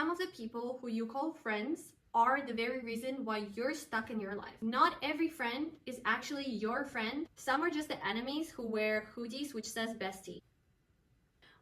Some of the people who you call friends are the very reason why you're stuck in your life. Not every friend is actually your friend. Some are just the enemies who wear hoodies which says bestie.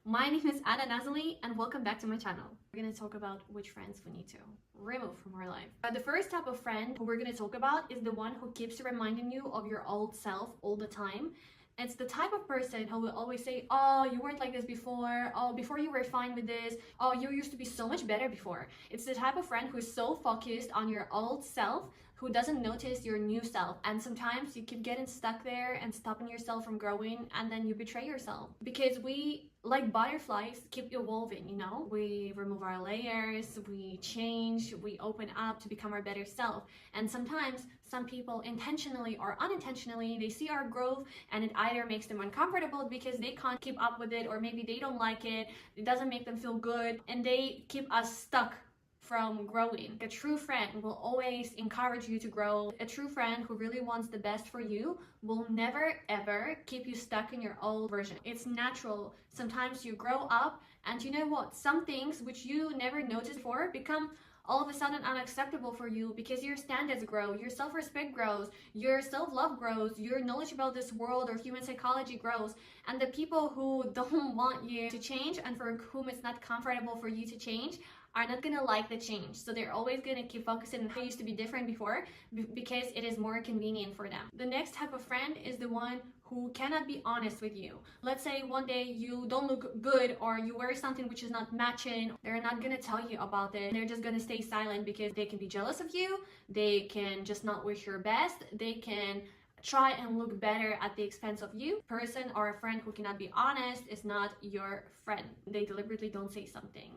My name is Anna Nazali and welcome back to my channel. We're going to talk about which friends we need to remove from our life. The first type of friend who we're going to talk about is the one who keeps reminding you of your old self all the time. It's the type of person who will always say, oh, you weren't like this before. Oh, before you were fine with this. Oh, you used to be so much better before. It's the type of friend who's so focused on your old self who doesn't notice your new self. And sometimes you keep getting stuck there and stopping yourself from growing, and then you betray yourself. Because we, like butterflies, keep evolving, you know? We remove our layers, we change, we open up to become our better self. And sometimes some people intentionally or unintentionally, they see our growth and it either makes them uncomfortable because they can't keep up with it, or maybe they don't like it, it doesn't make them feel good, and they keep us stuck from growing. A true friend will always encourage you to grow. A true friend who really wants the best for you will never ever keep you stuck in your old version. It's natural. Sometimes you grow up, and you know what? Some things which you never noticed before become all of a sudden unacceptable for you because your standards grow, your self-respect grows, your self-love grows, your knowledge about this world or human psychology grows. And the people who don't want you to change and for whom it's not comfortable for you to change are not gonna like the change. So they're always gonna keep focusing on how you used to be different before because it is more convenient for them. The next type of friend is the one who cannot be honest with you. Let's say one day you don't look good or you wear something which is not matching. They're not gonna tell you about it. They're just gonna stay silent because they can be jealous of you. They can just not wish your best. They can try and look better at the expense of you. Person or a friend who cannot be honest is not your friend. They deliberately don't say something.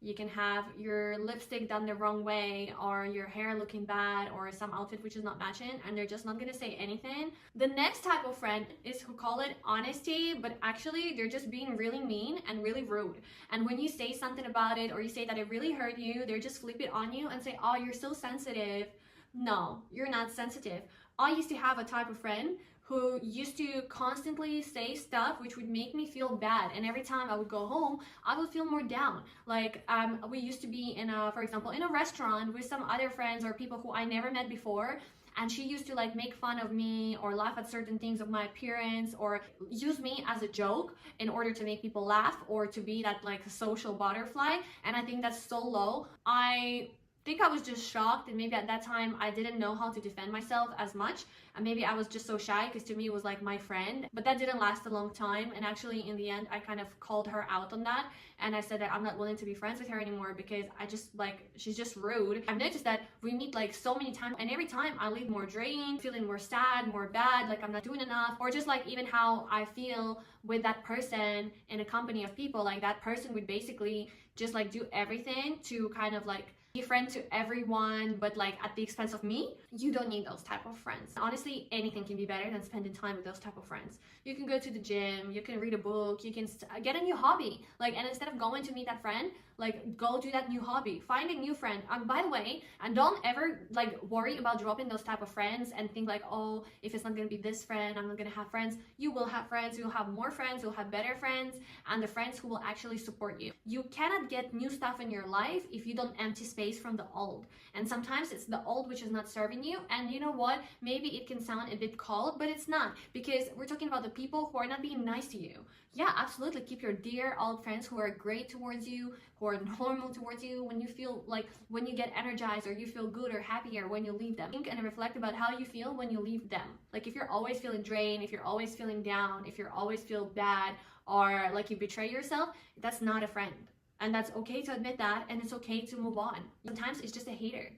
You can have your lipstick done the wrong way, or your hair looking bad, or some outfit which is not matching, and they're just not gonna say anything. The next type of friend is who call it honesty, but actually they're just being really mean and really rude. And when you say something about it, or you say that it really hurt you, they're just flip it on you and say, oh, you're so sensitive. No, you're not sensitive. I used to have a type of friend who used to constantly say stuff which would make me feel bad, and every time I would go home I would feel more down. Like we used to be in a, for example, in a restaurant with some other friends or people who I never met before, and she used to like make fun of me or laugh at certain things of my appearance or use me as a joke in order to make people laugh or to be that like social butterfly. And I think that's so low. I think I was just shocked, and maybe at that time I didn't know how to defend myself as much, and maybe I was just so shy because to me it was like my friend. But that didn't last a long time, and actually in the end I kind of called her out on that, and I said that I'm not willing to be friends with her anymore because I just like, she's just rude. I've noticed that we meet like so many times, and every time I leave more drained, feeling more sad, more bad, like I'm not doing enough, or just like even how I feel with that person in a company of people. Like that person would basically just like do everything to kind of like be friend to everyone, but like at the expense of me. You don't need those type of friends. Honestly, anything can be better than spending time with those type of friends. You can go to the gym, you can read a book, you can get a new hobby, like, and instead of going to meet that friend, like go do that new hobby, find a new friend. By the way, and don't ever like worry about dropping those type of friends and think like, oh, if it's not gonna be this friend, I'm not gonna have friends. You will have friends, you'll have more friends, you'll have better friends, and the friends who will actually support you. You cannot get new stuff in your life if you don't empty space from the old. And sometimes it's the old which is not serving you. And you know what, maybe it can sound a bit cold, but it's not, because we're talking about the people who are not being nice to you. Yeah, absolutely, keep your dear old friends who are great towards you, who are normal towards you. When you feel like, when you get energized or you feel good or happier when you leave them, think and reflect about how you feel when you leave them. Like if you're always feeling drained, if you're always feeling down, if you're always feel bad, or like you betray yourself, that's not a friend. And that's okay to admit that, and it's okay to move on. Sometimes it's just a hater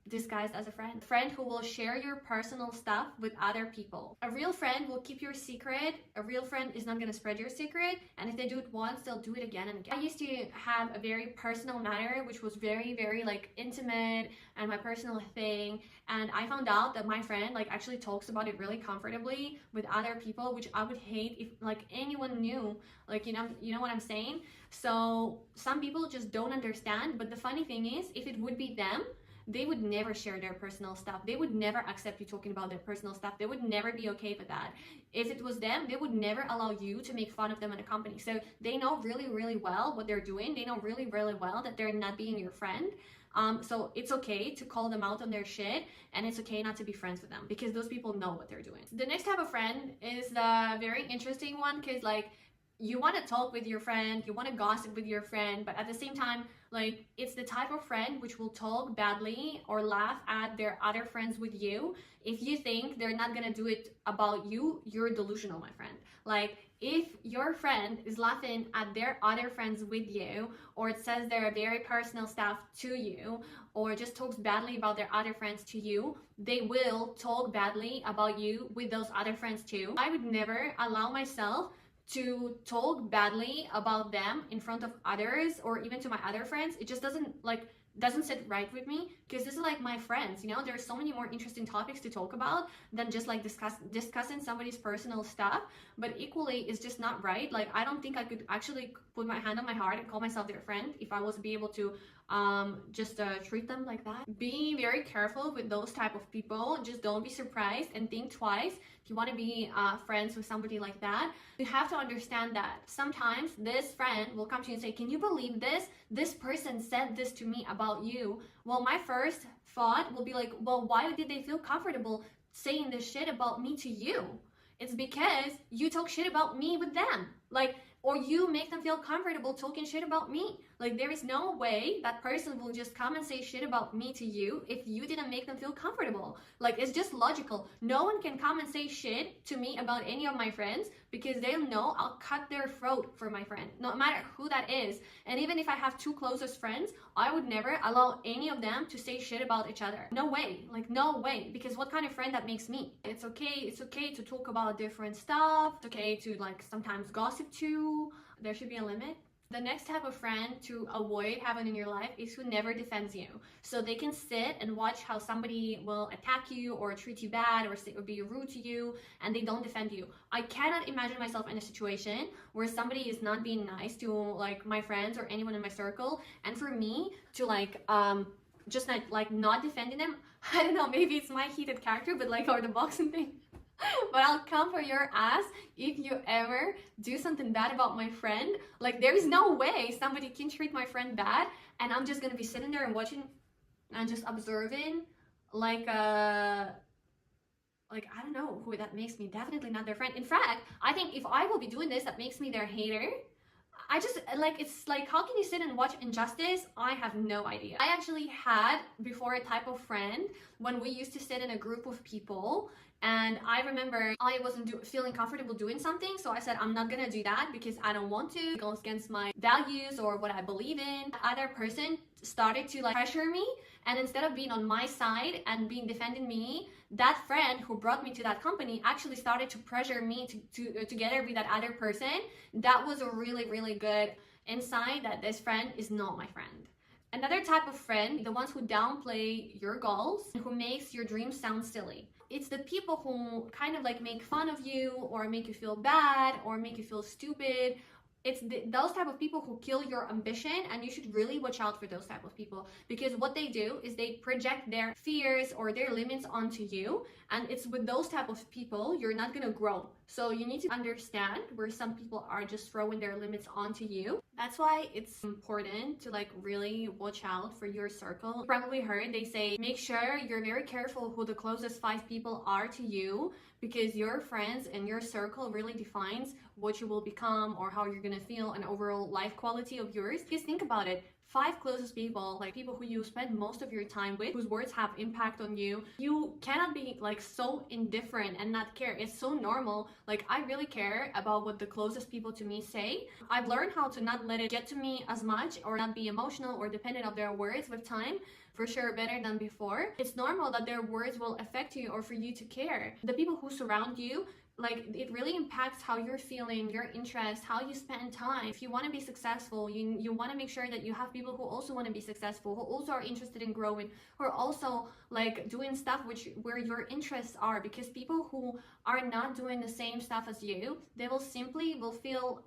disguised as a friend. A friend who will share your personal stuff with other people. A real friend will keep your secret. A real friend is not going to spread your secret, and if they do it once, they'll do it again and again. I used to have a very personal matter which was very like intimate and my personal thing, and I found out that my friend like actually talks about it really comfortably with other people, which I would hate if like anyone knew. Like, you know what I'm saying? So some people just don't understand, but the funny thing is, if it would be them, they would never share their personal stuff. They would never accept you talking about their personal stuff. They would never be okay with that. If it was them, they would never allow you to make fun of them in a company. So they know really, really well what they're doing. They know really, really well that they're not being your friend. So it's okay to call them out on their shit, and it's okay not to be friends with them because those people know what they're doing. The next type of friend is the very interesting one, because like you want to talk with your friend, you want to gossip with your friend, but at the same time, like it's the type of friend which will talk badly or laugh at their other friends with you. If you think they're not gonna do it about you, you're delusional, my friend. Like if your friend is laughing at their other friends with you, or it says their very personal stuff to you, or just talks badly about their other friends to you, they will talk badly about you with those other friends too. I would never allow myself to talk badly about them in front of others or even to my other friends. It just doesn't sit right with me, because this is like my friends, you know. There's so many more interesting topics to talk about than just like discussing somebody's personal stuff. But equally, it's just not right. Like I don't think I could actually put my hand on my heart and call myself their friend if I was to be able to just treat them like that. Be very careful with those type of people. Just don't be surprised and think twice if you want to be friends with somebody like that. You have to understand that sometimes this friend will come to you and say, can you believe this? This person said this to me about you. Well, my first thought will be like, well, why did they feel comfortable saying this shit about me to you? It's because you talk shit about me with them. Like, or you make them feel comfortable talking shit about me. Like there is no way that person will just come and say shit about me to you if you didn't make them feel comfortable. Like it's just logical. No one can come and say shit to me about any of my friends, because they'll know I'll cut their throat for my friend, no matter who that is. And even if I have two closest friends, I would never allow any of them to say shit about each other. No way, like no way, because what kind of friend that makes me? It's okay to talk about different stuff. It's okay to like sometimes gossip too. There should be a limit. The next type of friend to avoid having in your life is who never defends you. So they can sit and watch how somebody will attack you or treat you bad or be rude to you, and they don't defend you. I cannot imagine myself in a situation where somebody is not being nice to like my friends or anyone in my circle, and for me to like just not defending them. I don't know, maybe it's my heated character, but like, or the boxing thing. But I'll come for your ass if you ever do something bad about my friend. Like there is no way somebody can treat my friend bad and I'm just gonna be sitting there and watching and just observing like I don't know who that makes me. Definitely not their friend. In fact, I think if I will be doing this, that makes me their hater. I just like, it's like, how can you sit and watch injustice? I have no idea. I actually had before a type of friend when we used to sit in a group of people, and I remember I wasn't feeling comfortable doing something, so I said I'm not gonna do that because I don't want to. It goes against my values or what I believe in. The other person started to like pressure me, and instead of being on my side and being defending me, that friend who brought me to that company actually started to pressure me to together with that other person. That was a really, really good insight that this friend is not my friend. Another type of friend, the ones who downplay your goals and who makes your dreams sound silly. It's the people who kind of like make fun of you or make you feel bad or make you feel stupid. It's those type of people who kill your ambition, and you should really watch out for those type of people, because what they do is they project their fears or their limits onto you, and it's with those type of people you're not gonna grow. So you need to understand where some people are just throwing their limits onto you. That's why it's important to like really watch out for your circle. You probably heard they say make sure you're very careful who the closest 5 people are to you, because your friends and your circle really defines what you will become or how you're gonna feel and overall life quality of yours. Because think about it, 5 closest people, like people who you spend most of your time with, whose words have impact on you, you cannot be like so indifferent and not care. It's so normal. Like I really care about what the closest people to me say. I've learned how to not let it get to me as much or not be emotional or dependent on their words with time. For sure, better than before. It's normal that their words will affect you or for you to care. The people who surround you, like it really impacts how you're feeling, your interests, how you spend time. If you want to be successful, you want to make sure that you have people who also want to be successful, who also are interested in growing, who are also like doing stuff where your interests are. Because people who are not doing the same stuff as you, they will feel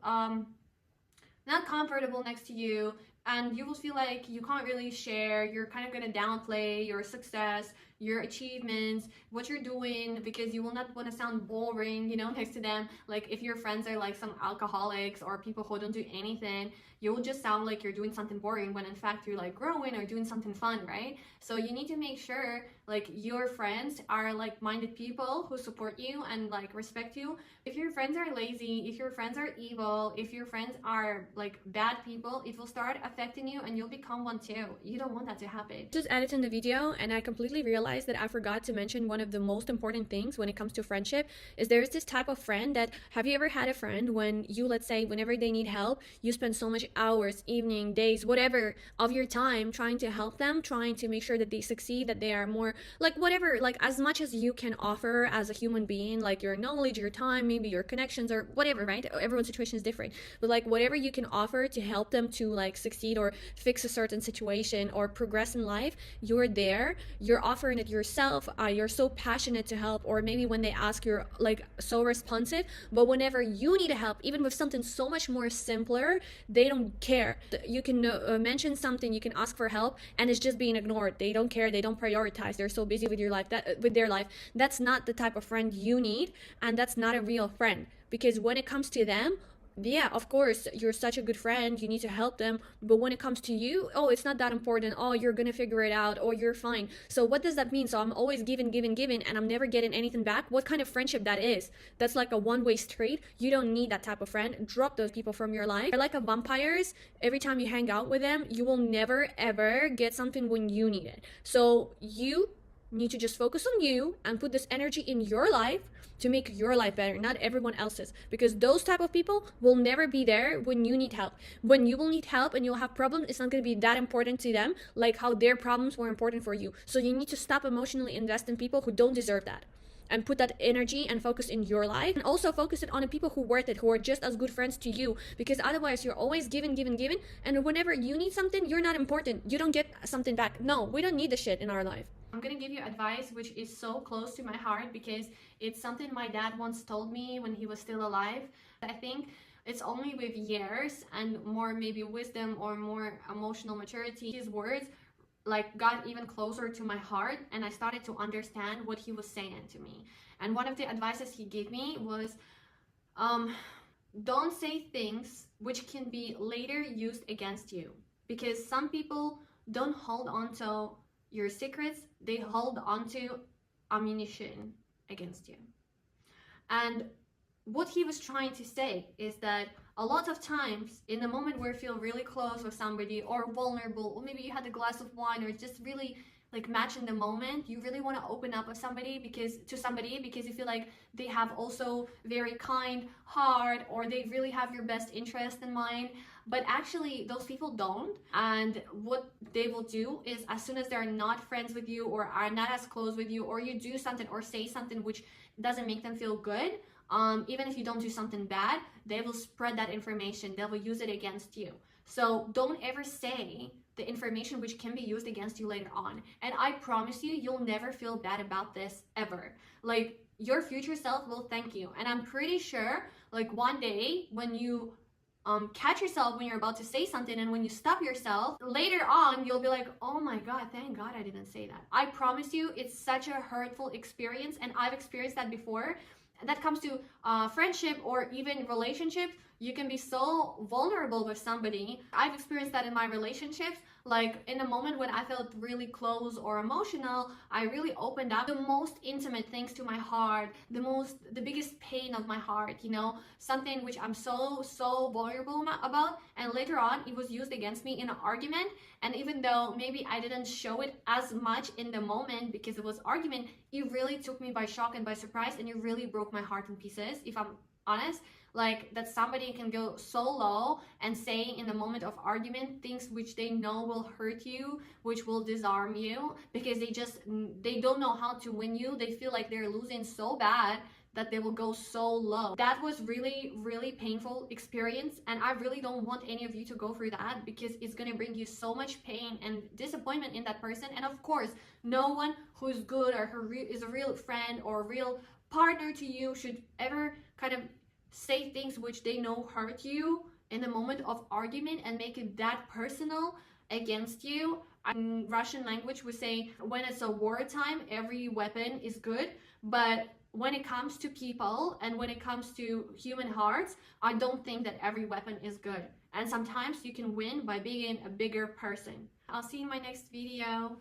not comfortable next to you. and you will feel like you can't really share. You're kind of gonna downplay your success, your achievements, what you're doing, because you will not want to sound boring, you know, next to them. Like if your friends are like some alcoholics or people who don't do anything, you will just sound like you're doing something boring when in fact you're like growing or doing something fun, right? So you need to make sure like your friends are like-minded people who support you and like respect you. If your friends are lazy, if your friends are evil, if your friends are like bad people, it will start affecting you and you'll become one too. You don't want that to happen. Just editing the video and I completely realized that I forgot to mention one of the most important things when it comes to friendship is there's this type of friend that, have you ever had a friend when you, let's say, whenever they need help, you spend so much hours, evening, days, whatever of your time trying to help them, trying to make sure that they succeed, that they are more like whatever, like as much as you can offer as a human being, like your knowledge, your time, maybe your connections or whatever, right? Everyone's situation is different, but like whatever you can offer to help them to like succeed or fix a certain situation or progress in life, you're there, you're offering it yourself, you're so passionate to help, or maybe when they ask you're like so responsive. But whenever you need help, even with something so much more simpler, they don't care. You can mention something, you can ask for help, and it's just being ignored. They don't care, they don't prioritize, they're so busy with your life, that with their life. That's not the type of friend you need, and that's not a real friend. Because when it comes to them, yeah, of course, you're such a good friend, you need to help them, but when it comes to you, oh, it's not that important, oh, you're gonna figure it out, or you're fine. So what does that mean? So I'm always giving, and I'm never getting anything back? What kind of friendship that is? That's like a one-way street. You don't need that type of friend. Drop those people from your life. They're like a vampires. Every time you hang out with them, you will never ever get something when you need it. So you need to just focus on you and put this energy in your life to make your life better, not everyone else's, because those type of people will never be there when you need help. When you will need help and you'll have problems, it's not going to be that important to them like how their problems were important for you. So you need to stop emotionally invest in people who don't deserve that, and put that energy and focus in your life, and also focus it on the people who worth it, who are just as good friends to you, because otherwise you're always giving, and whenever you need something, you're not important, you don't get something back. No, we don't need the shit in our life. I'm gonna give you advice which is so close to my heart because it's something my dad once told me when he was still alive. I think it's only with years and more maybe wisdom or more emotional maturity, his words like got even closer to my heart, and I started to understand what he was saying to me. And one of the advices he gave me was, don't say things which can be later used against you, because some people don't hold on to your secrets, they hold on to ammunition against you. And what he was trying to say is that a lot of times in the moment where you feel really close with somebody or vulnerable, or maybe you had a glass of wine or just really like matching the moment, you really want to open up with somebody because you feel like they have also very kind heart, or they really have your best interest in mind. But actually those people don't, and what they will do is as soon as they're not friends with you or are not as close with you, or you do something or say something which doesn't make them feel good, even if you don't do something bad, they will spread that information, they will use it against you. So don't ever say the information which can be used against you later on. And I promise you, you'll never feel bad about this ever. Like your future self will thank you. And I'm pretty sure like one day when you catch yourself when you're about to say something, and when you stop yourself later on, you'll be like, oh my god, thank god I didn't say that. I promise you, it's such a hurtful experience, and I've experienced that before. That comes to friendship or even relationship. You can be so vulnerable with somebody. I've experienced that in my relationships. Like in a moment when I felt really close or emotional, I really opened up the most intimate things to my heart, the biggest pain of my heart, you know, something which I'm so vulnerable about. And later on, it was used against me in an argument. And even though maybe I didn't show it as much in the moment because it was argument, it really took me by shock and by surprise, and it really broke my heart in pieces, if I'm honest. Like that somebody can go so low and say in the moment of argument things which they know will hurt you, which will disarm you, because they don't know how to win you. They feel like they're losing so bad that they will go so low. That was really painful experience, and I really don't want any of you to go through that, because it's gonna bring you so much pain and disappointment in that person. And of course, no one who's good or who is a real friend or a real partner to you should ever kind of say things which they know hurt you in the moment of argument and make it that personal against you. In Russian language, we say when it's a wartime, every weapon is good, but when it comes to people and when it comes to human hearts, I don't think that every weapon is good. And sometimes you can win by being a bigger person. I'll see you in my next video.